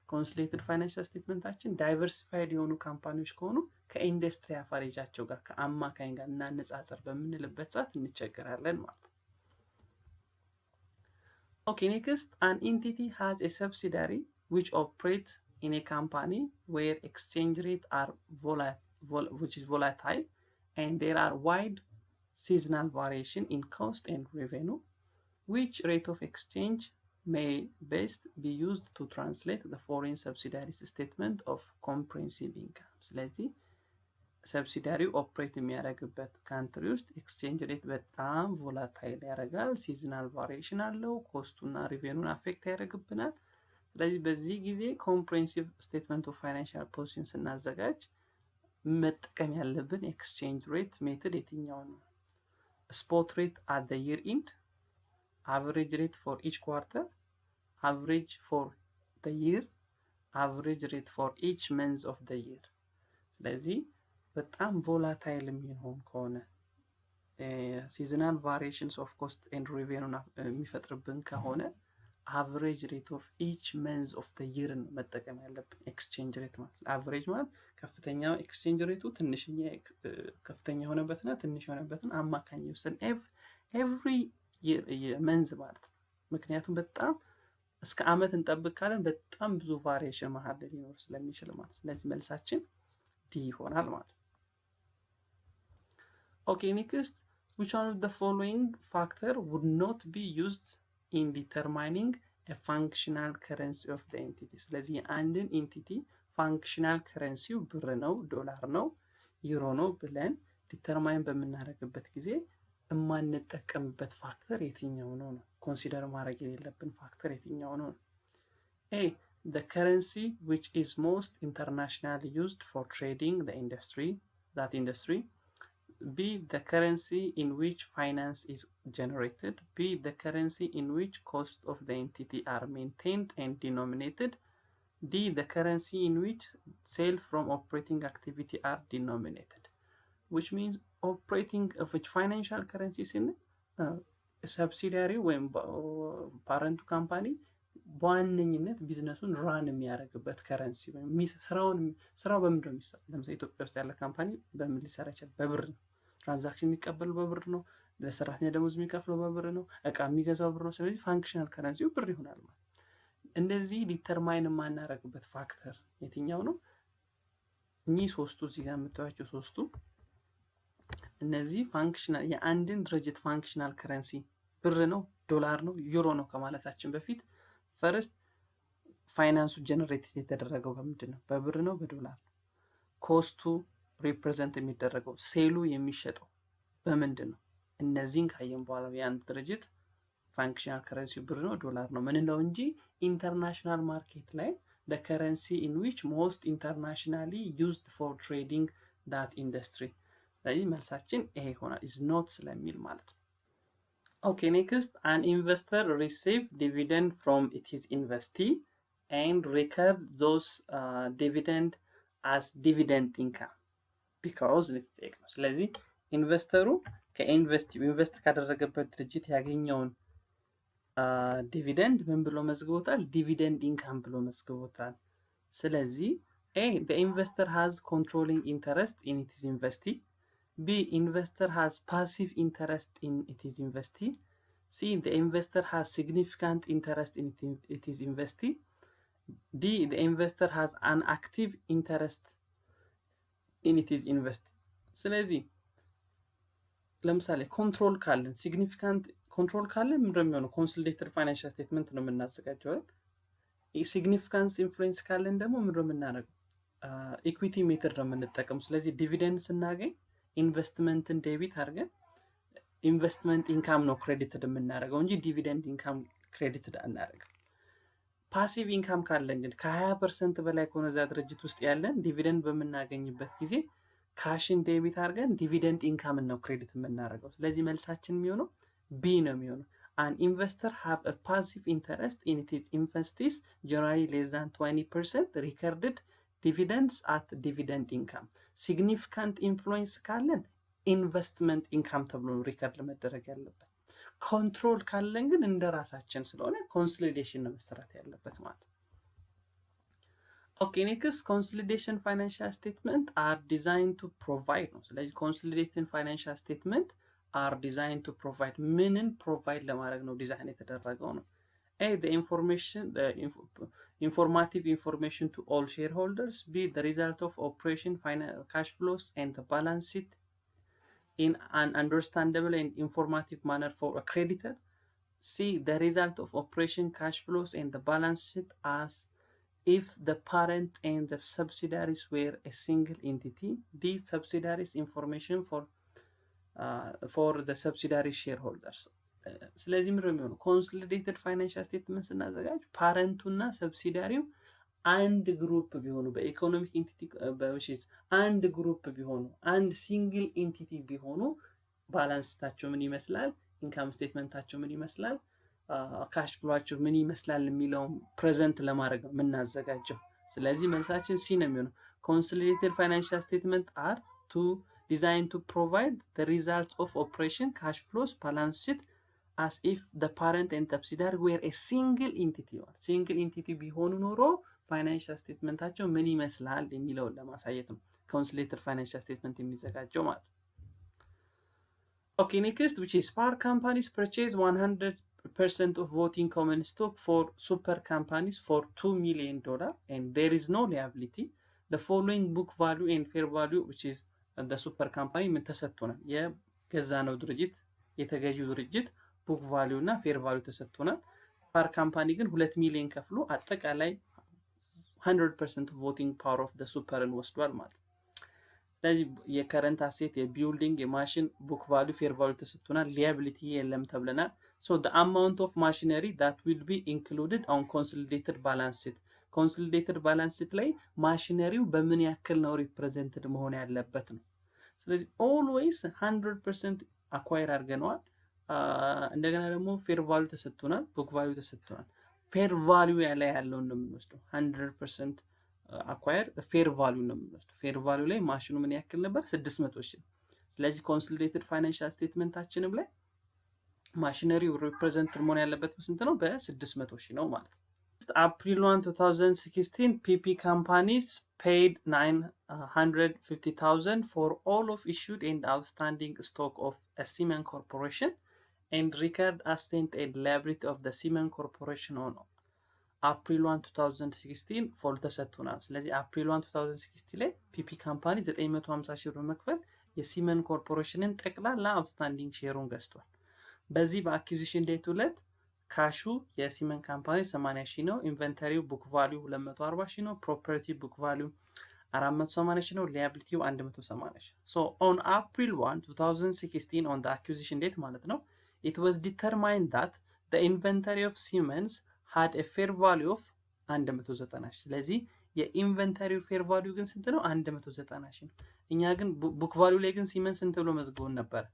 ኮንሶሊዴትድ ፋይናንሻል ስቴትመንታችን ዳይቨርሲፋይድ የሆኑ ካምፓኒዎች ከሆኑ ከኢንዱስትሪ አቨሬጃቸው ጋር ከአማካኝ ጋር እናነጻጸር በምንልበት ሰዓት እንቸገራለን ማለት ነው። ኦኬ ኔክስት an entity has a subsidiary which operates in a company where exchange rate are volatile and there are wide seasonal variation in cost and revenue. Which rate of exchange may best be used to translate the foreign subsidiary's statement of comprehensive income? ስለዚህ ሰብሲዳሪው ኦፕሬት የሚያደርግበት ካንትሪ ውስጥ ኤክስቼንጅ ሬት በጣም ቮላታይል ያደርጋል፣ ሲዝናል ቫሪዬሽን አለው፣ ኮስቱና ሪቬኑን አፌክት ያደርግብናል። ስለዚህ በዚህ ጊዜ ኮምፕሬሄንሲቭ ስቴትመንት ኦፍ ፋይናንሻል ፖዚሽን ስናዘጋጅ መጠቀም ያለብን ኤክስቼንጅ ሬት ሜትድ የትኛው ነው? ስፖት ሬት አት ዘ ይር ኢንድ፣ አቨሬጅ ሬት ፎር ኢች ኳርተር፣ አቨሬጅ ፎር ዘ ይር፣ አቨሬጅ ሬት ፎር ኢች መንዝ ኦፍ ዘ ይር። ስለዚህ በጣም ቮላታይል የሚሆን ከሆነ ሲዝናል ቫሪዬሽንስ ኦፍ ኮስት ኤንድ ሪቬኑን የሚፈጥርብን ከሆነ አቨሬጅ ሬት ኦፍ ኢች መንዝ ኦፍ ዘ ይር ነው መጠቀም ያለብን ኤክስቼንጅ ሬት ማለት ነው። አቨሬጅ ማለት ከፍተኛው ኤክስቼንጅ ሬቱ ትንሽኛ ከፍተኛ የሆነበትና ትንሽ የሆነበትን አማካኝ ይወስን ኤቭሪ መንዝ ማለት ነው። ምክንያቱም በጣም እስከ አመት እንጠብቅ ካለን በጣም ብዙ ቫሪዬሽን መሀል ሊኖር ስለሚችል ማለት ነው። ስለዚህ መልሳችን ዲ ይሆናል ማለት ነው። ኦኬ ኔክስት which one of the following factor would not be used in determining a functional currency of the entity ስለዚህ አንድን ኢንቲቲ ፋንክሽናል ከረንሲው ብር ነው ዶላር ነው ዩሮ ነው ብለን ዲተርማይን በምናደርግበት ጊዜ የማንጠቀምበት ፋክተር የትኛው ነው ኮንሲደር ማድረግ የሌለብን ፋክተር የትኛው ነው A the currency which is most internationally used for trading that industry B the currency in which finance is generated B the currency in which costs of the entity are maintained and denominated D the currency in which sales from operating activity are denominated which means operating of which financial currencies in subsidiary when parent company በዋነኝነት ቢዝነሱን ራን የሚያደርግበት ከረንሲ ስራው በምንድን ነው የሚሰራው ለምሳሌ ኢትዮጵያ ውስጥ ያለ ካምፓኒ በምን ሊሰራ ይችላል በብር ነው ትራንዛክሽን የሚቀበለው በብር ነው ለሰራተኛ ደሞዝ የሚከፍለው በብር ነው እቃ የሚገዛው ብር ነው ስለዚህ ፋንክሽናል ከረንሲው ብር ይሆናል ማለት እንደዚህ ዲተርማይን የማናደርግበት ፋክተር የትኛው ነው እኚህ ሶስቱ እዚህ ጋር የምታዩቸው ሶስቱ እነዚህ ፋንክሽናል የአንድን ድርጅት ፋንክሽናል ከረንሲ ብር ነው ዶላር ነው ዩሮ ነው ከማለታችን በፊት ፈርስት ፋይናንሱ ጀነሬት የተደረገው በምንድን ነው በብር ነው በዶላር ኮስቱ ሪፕሬዘንት የሚደረገው ሴሉ የሚሸጠው በምንድን ነው እነዚህን ካየን በኋላ የአንድ ድርጅት ፋንክሽናል ከረንሲ ብር ነው ዶላር ነው ምን ነው እንጂ ኢንተርናሽናል ማርኬት ላይ the currency in which most internationally used for trading that industry ስለዚህ መልሳችን ይሄ ይሆናል is not ስለሚል ማለት ነው Okay, next, an investor receives dividend from its investee and record those dividend as dividend income because ስለዚህ ኢንቨስተሩ ኢንቨስት ካደረገበት ድርጅት ያገኘውን ዲቪደንድ ምን ብሎ መዝግቦታል ዲቪደንድ ኢንካም ብሎ መዝግቦታል ስለዚህ A the investor has controlling interest in its investee B investor has passive interest in its investee C the investor has significant interest in its investee D the investor has an active interest in its investee ስለዚህ ለምሳሌ ኮንትሮል ካለን ሲግኒፊካንት ኮንትሮል ካለን ምንድነው የሚሆነው ኮንሶሊዴትድ ፋይናንሻል ስቴትመንት ነው የምናዘጋጀው ሲግኒፊካንስ ኢንፍሉዌንስ ካለን ደግሞ ምንድነው የምናደርገው ኢኩዊቲ ሜተድ ነው የምንጠቀመው ስለዚህ ዲቪደንድ ስናገኝ ኢንቨስትመንትን ዴቢት አድርገን ኢንቨስትመንት ኢንካም ነው ክሬዲትድ የምናደርገው እንጂ ዲቪደንድ ኢንካም ክሬዲትድ አናደርግም ፓሲቭ ኢንካም ካለን ግን ከ20% በላይ ከሆነ እዛ ድርጅት ውስጥ ያለን ዲቪደንድ በምናገኝበት ጊዜ ካሽን ዴቢት አድርገን ዲቪደንድ ኢንካም ነው ክሬዲት የምናደርገው ስለዚህ መልሳችን የሚሆነው ቢ ነው የሚሆነው an investor have a passive interest in its investees generally less than 20% recorded dividends at dividend income significant influence ካለን ኢንቨስትመንት ኢንካም ተብሎ ሪከርድ መደረግ ያለበት ኮንትሮል ካለን ግን እንደራሳችን ስለሆነ ኮንሶሊዴሽን ነው መሰራት ያለበት ማለት ኦኬ ኔክስት ኮንሶሊዴሽን ፋይናንሻል ስቴትመንት አር ዲዛይንድ ቱ ፕሮቫይድ ነው ስለዚህ ኮንሶሊዴሽን ፋይናንሻል ስቴትመንት አር ዲዛይንድ ቱ ፕሮቫይድ ምንን ፕሮቫይድ ለማድረግ ነው ዲዛይን የተደረገው ነው A the informative information to all shareholders B the result of operation cash flows and the balance sheet in an understandable and informative manner for a creditor C the result of operation cash flows and the balance sheet as if the parent and the subsidiaries were a single entity D subsidiaries information for the subsidiary shareholders ስለዚህ ምንድነው የሚሆነው ኮንሶሊዴትድ ፋይናንሻል ስቴትመንት ስናዘጋጅ ፓረንቱና ሰብሲዲያሪው አንድ ግሩፕ ቢሆኑ በኢኮኖሚክ ኢንቲቲ በውሽስ አንድ ግሩፕ ቢሆኑ አንድ ሲንግል ኢንቲቲ ቢሆኑ ባላንስታቸው ምን ይመስላል ኢንካም ስቴትመንታቸው ምን ይመስላል ካሽ ፍሎአቸው ምን ይመስላል የሚለው ፕሬዘንት ለማድረግ ነው የምናዘጋጀው ስለዚህ መልሳችን ሲ ነው የሚሆነው ኮንሶሊዴትድ ፋይናንሻል ስቴትመንት አር ቱ designed to provide the results of operation cash flows balance sheet as if the parent and subsidiary were a single entity ቢሆኑ ኖሮ ፋይናንሻል ስቴትመንታቸው ምን ይመስላል የሚለውን ለማሳየት ነው ኮንሶሊዴትድ ፋይናንሻል ስቴትመንት የሚዘጋጀው ማለት Okay, next, which is Parr Companies purchase 100% of voting common stock for super companies for $2 million and there is no liability. The following book value and fair value, which is the super company, ምን ተሰጥቶናል የገዛነው ድርጅት የተገዢው ድርጅት book value እና fair value ተሰጥቶናል Parr Company ግን 2 ሚሊዮን ከፍሎ አጠቃላይ 100% voting power of the superን ወስዷል ማለት ነው። ስለዚህ የከረንት አሴት የቢልዲንግ የማሽን ቡክ ቫልዩ ፌር ቫልዩ ተሰጥቶናል። ሊያቢሊቲ የለም ተብለናል። so the amount of machinery that will be included on consolidated balance sheet consolidated balance sheet ላይ ማሽነሪው በምን ያክል ነው ሪፕሬዘንትድ መሆን ያለበት ነው። ስለዚህ always 100% አኳየር አድርገናል። እንደገና ደግሞ ፌር ቫልዩ ተሰጥቶናል፣ ቡክ ቫልዩ ተሰጥቶናል። ፌር ቫልዩ ላይ ያለው ነው የምንወስደው 100% አኳየር ፌር ቫልዩ ነው የምንወስደው። ፌር ቫልዩ ላይ ማሽኑ ምን ያክል ነበር? 600 ሺህ። ስለዚህ ኮንሶሊዴትድ ፋይናንሻል ስቴትመንታችንም ላይ ማሽነሪው ሪፕሬዘንት መሆን ያለበት ስንት ነው? በ600 ሺህ ነው ማለት ነው። April 1, 2016 PP companies paid 950,000 for all of issued and outstanding stock of a Siemens corporation and record asset and liability of the Siemens corporation on April 1, 2016 ፎል ተሰጥቶናል። ስለዚህ April 1, 2016 ላይ PP ካምፓኒ 950 ሺህ ብር በመክፈል የሲመን ኮርፖሬሽንን ጠቅላላ አውትስታንዲንግ ሼሩን ገዝቷል። በዚህ በአኩዚሽን ዴት ሁለት ካሹ የሲመን ካምፓኒ 80 ሺህ ነው። ኢንቨንተሪው ቡክ ቫልዩ 240 ሺህ ነው። ፕሮፐርቲ ቡክ ቫልዩ 480 ሺህ ነው። ሊያቢሊቲው 180 ሺህ። so on April 1, 2016 on the acquisition date ማለት ነው it was determined that the inventory of Siemens had a fair value of 190 ሺህ። ስለዚህ የኢንቨንተሪው ፌር ቫልዩ ግን ስንት ነው? 190 ሺህ ነው። እኛ ግን ቡክ ቫልዩ ላይ ግን ሲመንስ ስንት ብሎ መዝግቦን ነበር?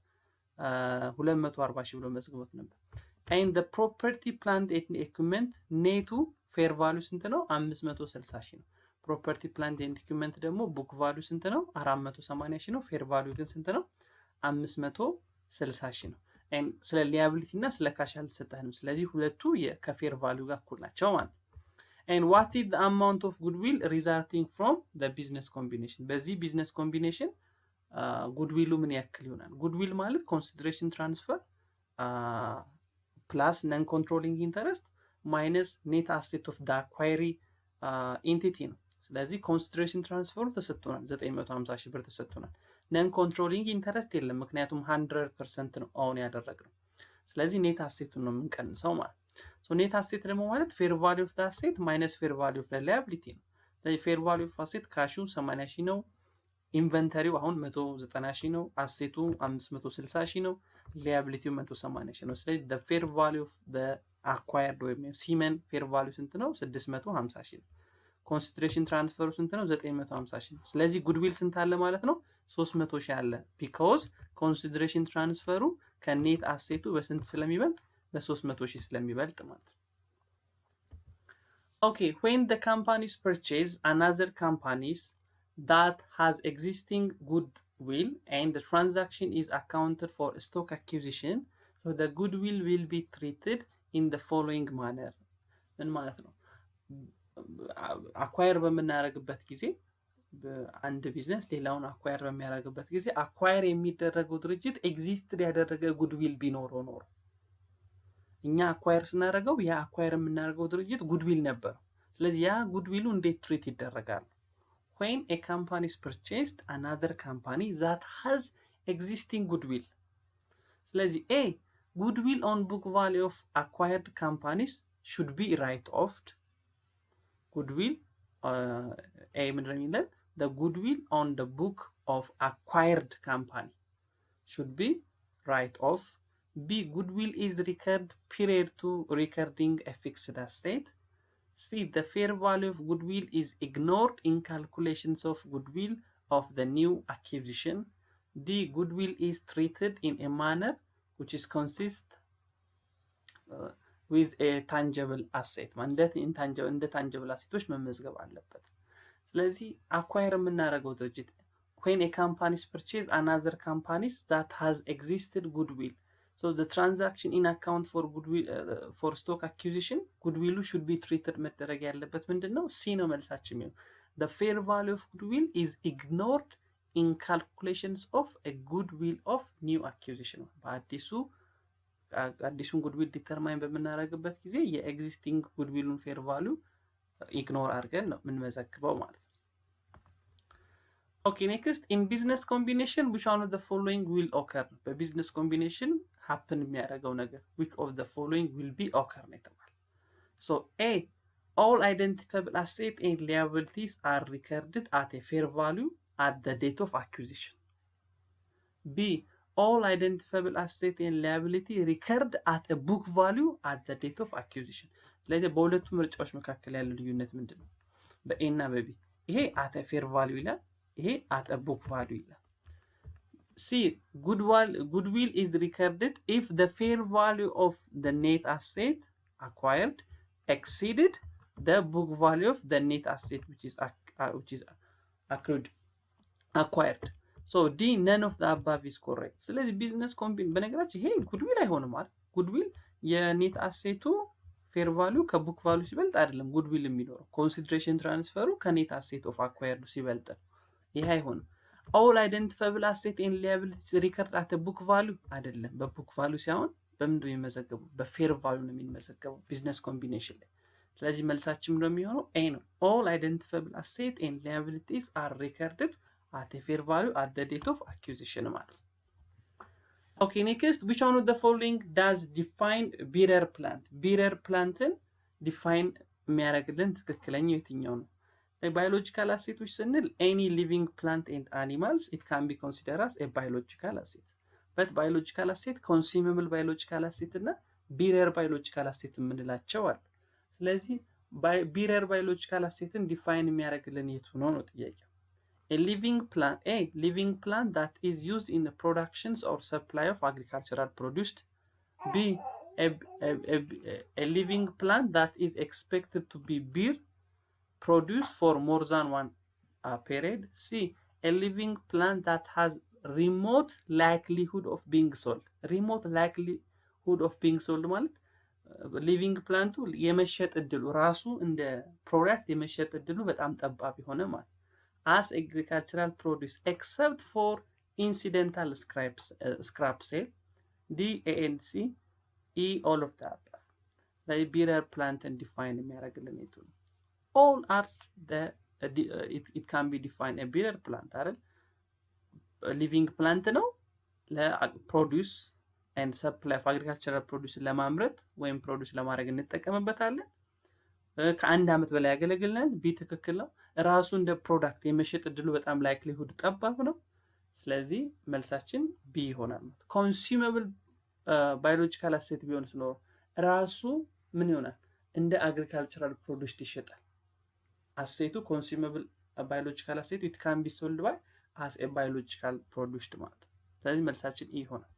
240 ሺህ ብሎ መዝግቦት ነበር። and the property plant and equipment ኔቱ ፌር ቫልዩ ስንት ነው? 560 ሺህ ነው። ፕሮፐርቲ ፕላንት ኤንድ ኢኩዊፕመንት ደግሞ ቡክ ቫልዩ ስንት ነው? 480 ሺህ ነው። ፌር ቫልዩ ግን ስንት ነው? 560 ሺህ ነው። ስለ ሊያቢሊቲ እና ስለ ካሽ አልተሰጠንም። ስለዚህ ሁለቱ ከፌር ቫልዩ ጋር እኩል ናቸው ማለት ነው። and what is the amount of goodwill resulting from the business combination በዚህ ቢዝነስ ኮምቢኔሽን ጉድዊሉ ምን ያክል ይሆናል? ጉድዊል ማለት ኮንሲደሬሽን ትራንስፈር ፕላስ ነን ኮንትሮሊንግ ኢንተረስት ማይነስ ኔት አሴት ኦፍ ዳ አኳሪ ኢንቲቲ ነው። ስለዚህ ኮንሲደሬሽን ትራንስፈሩ ተሰጥቶናል 950 ሺህ ብር ተሰጥቶናል። ነን ኮንትሮሊንግ ኢንተረስት የለም ምክንያቱም 100% ነው አሁን ያደረግነው። ስለዚህ ኔት አሴቱን ነው የምንቀንሰው ማለት ሶ ኔት አሴት ደግሞ ማለት ፌር ቫልዩ ኦፍ ዳ አሴት ማይነስ ፌር ቫልዩ ኦፍ ላያቢሊቲ ነው። ስለዚህ ፌር ቫልዩ ኦፍ አሴት ካሹ 80 ሺህ ነው። ኢንቨንተሪው አሁን 190 ሺህ ነው። አሴቱ 560 ሺህ ነው። ሊያቢሊቲው 180 ሺህ ነው። ስለዚህ the fair value of the acquired ወይም ሲመን ፌር ቫልዩ ስንት ነው? 650 ሺህ ነው። ኮንሲደሬሽን ትራንስፈሩ ስንት ነው? 950 ሺህ ነው። ስለዚህ ጉድዊል ስንት አለ ማለት ነው? 300 ሺህ አለ። ቢኮዝ ኮንሲደሬሽን ትራንስፈሩ ከኔት አሴቱ በስንት ስለሚበልጥ? በ300 ሺህ ስለሚበልጥ ማለት ነው። okay when the companies purchase another companies that has existing goodwill and the transaction is accounted for stock acquisition so the goodwill will be treated in the following manner ምን ማለት ነው? አኳየር በምናደርግበት ጊዜ አንድ ቢዝነስ ሌላውን አኳየር በሚያደርግበት ጊዜ አኳየር የሚደረገው ድርጅት ኤግዚስት ያደረገ ጉድዊል ቢኖረው ኖሮ እኛ አኳየር ስናደርገው ያ አኳየር የምናደርገው ድርጅት ጉድዊል ነበር። ስለዚህ ያ ጉድዊሉ እንዴት ትሪት ይደረጋል? when a company is purchased another company that has existing goodwill ስለዚህ a goodwill on book value of acquired companies should be write off goodwill a ምንድነው የሚለን the goodwill on the book of acquired company should be write off. b goodwill is recorded prior to recording a fixed asset. C the fair value of goodwill is ignored in calculations of goodwill of the new acquisition. d goodwill is treated in a manner which is consist with a tangible asset እንደ tangible assets መመዝገብ አለበት። ስለዚህ አኳየር የምናደርገው ድርጅት when a company purchase another companies that has existed goodwill so the transaction in account for goodwill for stock acquisition goodwill should be treated መደረግ ያለበት ምንድነው? c ነው መልሳችን ነው። the fair value of goodwill is ignored in calculations of a goodwill of new acquisition አዲሱን ጉድዊል ዲተርማይን በምናደርግበት ጊዜ የኤግዚስቲንግ ጉድዊሉን ፌር ቫልዩ ኢግኖር አድርገን ነው የምንመዘግበው ማለት ነው። okay next in business combination which one of the following will occur በቢዝነስ ኮምቢኔሽን happen የሚያደርገው ነገር which of the following will be occur ነው የተባለው። So A, all identifiable assets and liabilities are recorded at a fair value at the date of acquisition. B, all identifiable assets and liability record at a book value at the date of acquisition. ስለዚህ በሁለቱ ምርጫዎች መካከል ያለው ልዩነት ምንድን ነው? በኤ እና በቢ ይሄ at a fair value ይላል፣ ይሄ at a book value ይላል። C, goodwill is recorded if the fair value of the net asset acquired exceeded the book value of the net asset which is acquired. So D, none of the above is correct. ስለዚህ ቢዝነስ ኮምቢን በነገራችን ይሄ ጉድዊል አይሆንም አይደል? ጉድዊል የኔት አሴቱ ፌር ቫልዩ ከቡክ ቫልዩ ሲበልጥ አይደለም ጉድዊል የሚኖረው። ኮንሲደሬሽን ትራንስፈሩ ከኔት አሴት ኦፍ አኳየርዱ ሲበልጥ ይሄ አይሆንም። all identifiable assets and liabilities record at a book value አይደለም። በቡክ ቫልዩ ሳይሆን በምንድነው የሚመዘገበው? በፌር ቫልዩ ነው የሚመዘገበው ቢዝነስ ኮምቢኔሽን ላይ። ስለዚህ መልሳችን ምንድነው የሚሆነው? ኤ ነው። all identifiable assets and liabilities are recorded at a fair value at the date of acquisition ማለት ነው። Okay, next, which one of the following does define Birr plant? Birr planትን define የሚያደርግልን ትክክለኛው የትኛው ነው? biological asset which ስንል any living plant and animals it can be considered as a biological asset. But biological asset consumable biological asset እና Birr biological asset የምንላቸው አሉ። ስለዚህ Birr biological assetን define የሚያደርግልን የቱ ነው ነው ጥያቄው። A living plant that is used in the productions or supply of agricultural produce. B, a living plant that is expected to be Birr produced for more than one period. C, a living plant that has remote likelihood of being sold. Remote likelihood of being sold ማለት ሊቪንግ ፕላንቱ የመሸጥ እድሉ ራሱ እንደ ፕሮዳክት የመሸጥ እድሉ በጣም ጠባብ የሆነ ማለት as agricultural produce except for incidental scrap sale. D, A and C. E, all of the above. The Birr plant and define የሚያደርግልን የቱ ነው? all are it can be defined a Birr plant አይደል? ሊቪንግ ፕላንት ነው ለፕሮዲዩስ and supply of agricultural produce ለማምረት ወይም ፕሮዲዩስ ለማድረግ እንጠቀምበታለን። ከአንድ ዓመት በላይ ያገለግልናል። ቢ ትክክል ነው። ራሱ እንደ ፕሮዳክት የመሸጥ እድሉ በጣም ላይክሊሁድ ጠባብ ነው። ስለዚህ መልሳችን ቢ ይሆናል። ኮንሱመብል ባዮሎጂካል አሴት ቢሆን ነው ራሱ ምን ይሆናል? እንደ አግሪካልቸራል ፕሮዲዩስ ይሸጣል። አሴቱ ኮንሱመብል ባዮሎጂካል አሴት it can be sold by as a biological produced ማለት። ስለዚህ መልሳችን ኢ ይሆናል።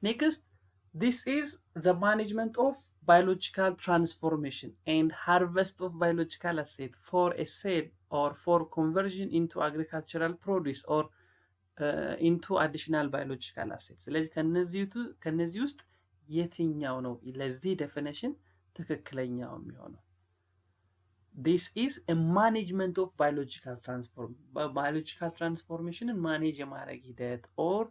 Next, this is the management of biological transformation and harvest of biological asset for a sale or for conversion into agricultural produce or into additional biological assets. ስለዚህ ከነዚህ ውስጥ የትኛው ነው ለዚህ ዴፊኒሽን ትክክለኛው የሚሆነው? This is a management of biological transformation ማኔጅ የማድረግ ሂደት or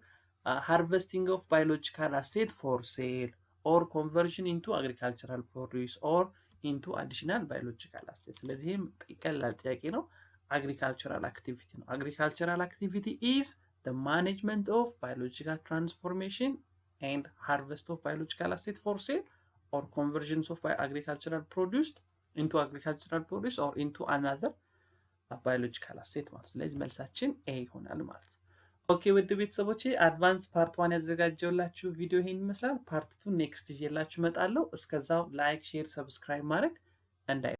harvesting of biological asset for sale or conversion into agricultural produce or into additional biological asset. ስለዚህም ቀላል ጥያቄ ነው። agricultural activity ነው። agricultural activity is the management of biological transformation and harvest of biological asset for sale or conversions of agricultural produce into agricultural produce or into another biological asset ማለት። ስለዚህ መልሳችን ኤ ይሆናል ማለት ነው። ኦኬ ውድ ቤተሰቦቼ አድቫንስ ፓርት 1 ያዘጋጀውላችሁ ቪዲዮ ይሄን ይመስላል። ፓርት 2 ኔክስት ይዤላችሁ እመጣለሁ። እስከዛው ላይክ፣ ሼር፣ ሰብስክራይብ ማድረግ እንዳይ